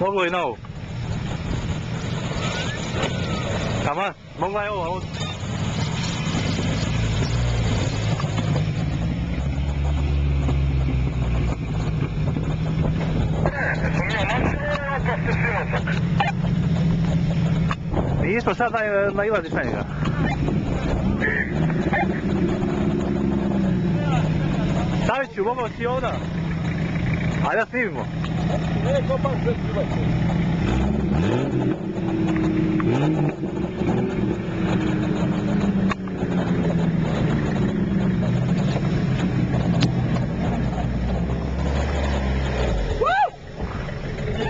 Mogu i na ovu. Tama, mogla je ova. Nismo sad nailaziš na njega. Stavit ću, mogao si ovdje. Ajde da snimimo. Ne, kopak sve stivati.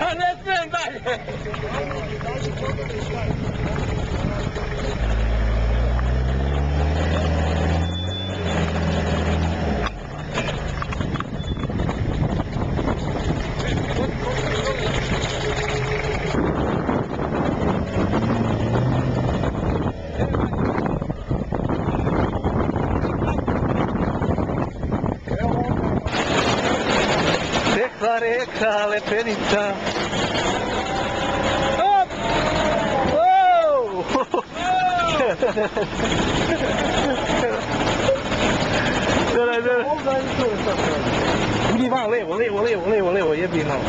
Ja ne smijem dalje. Reka Lepenica. Hop! Wow! Idi van, levo, jebi malo.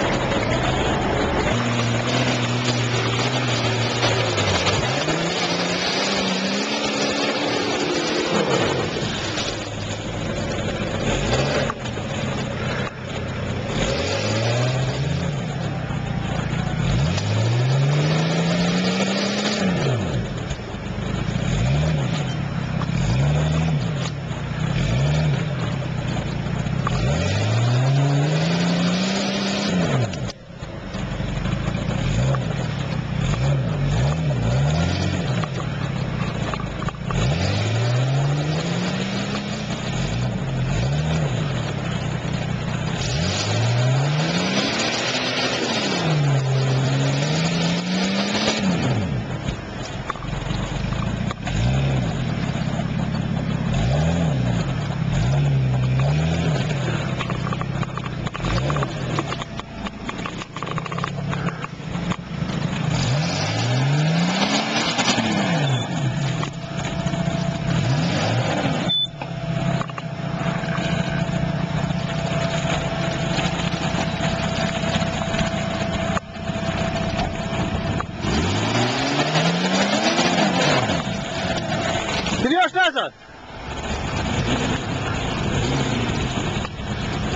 Idi još nazad!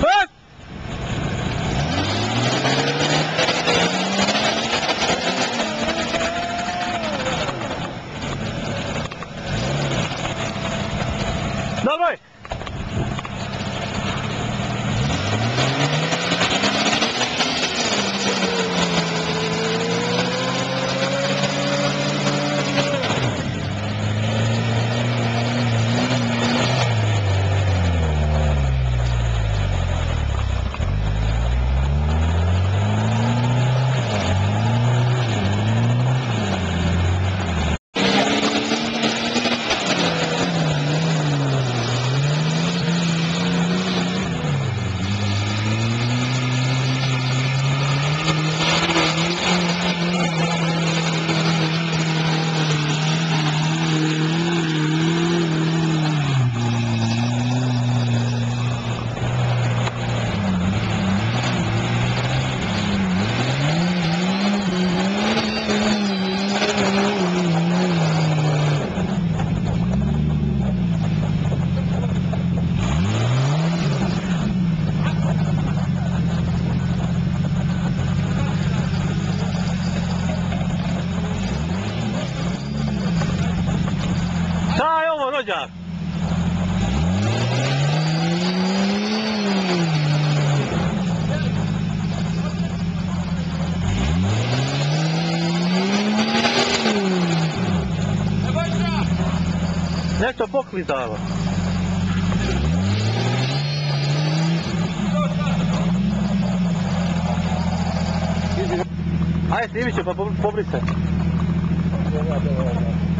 Hop! Dobro je! Šta je ovo, rođak? Nešto poklizava. Ajde, snimit ću pa pobri se.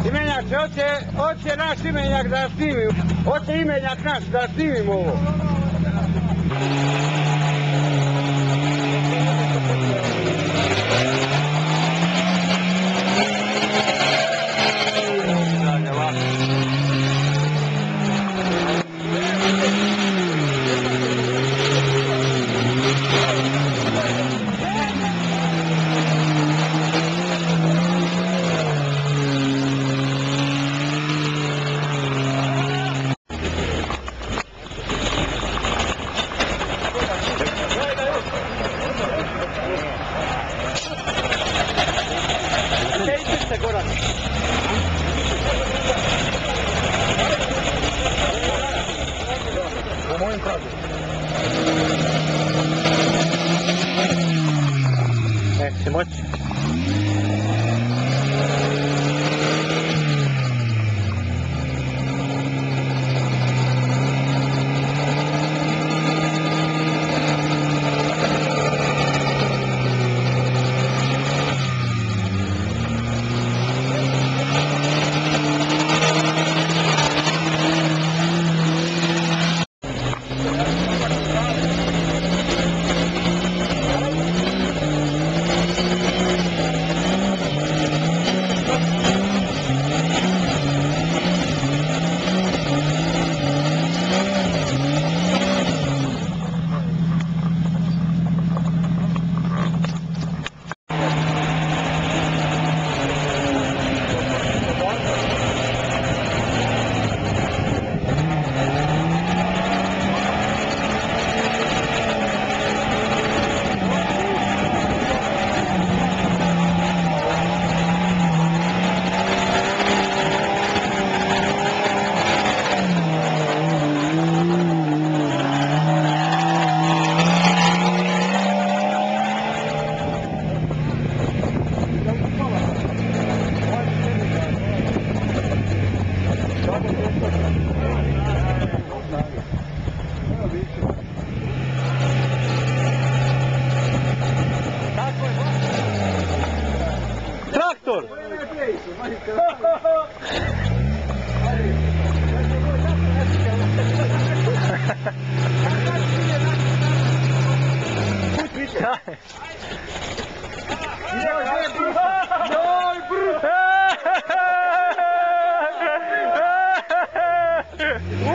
Imenjače, hoće naš imenjak da snimim. Hoće imenjak naš da snimim ovo. Po mojem pragu. Neće moći. Traktor!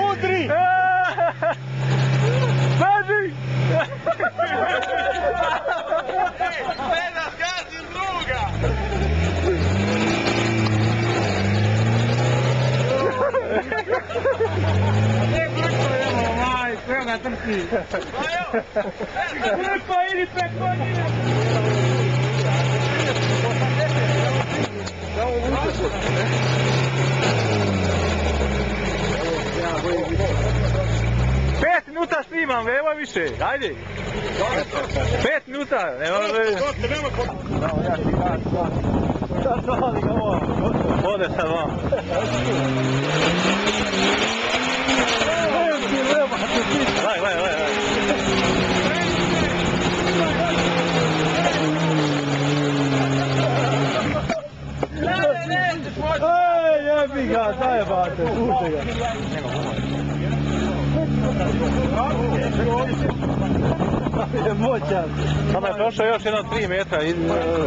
Udri! Beži! Gleda, gazi druga! Ne brkujemo, maj, sve ga trpi. Brko, idi preko njega! Pet minuta snimam, evo više, ajde. 5 minuta, nema ode sad vam. Gledaj. Ej, jebi ga, zajebate, slušaj ga. Je moćan. Sada je prošao još jedno 3 metra i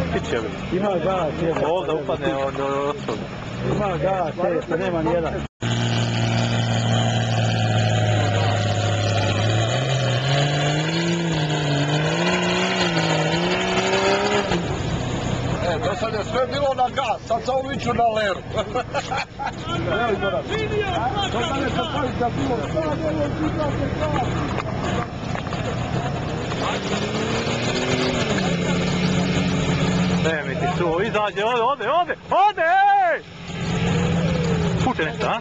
stiće bi. Ima gas, jebe. Ovdje upadne od osoba. Ima gas, jeste, nema nijedan. Do sad je sve bilo na gas, sad samo viću na leru. Ne mi ti čuo, izađe, ode! Puče nešto, a?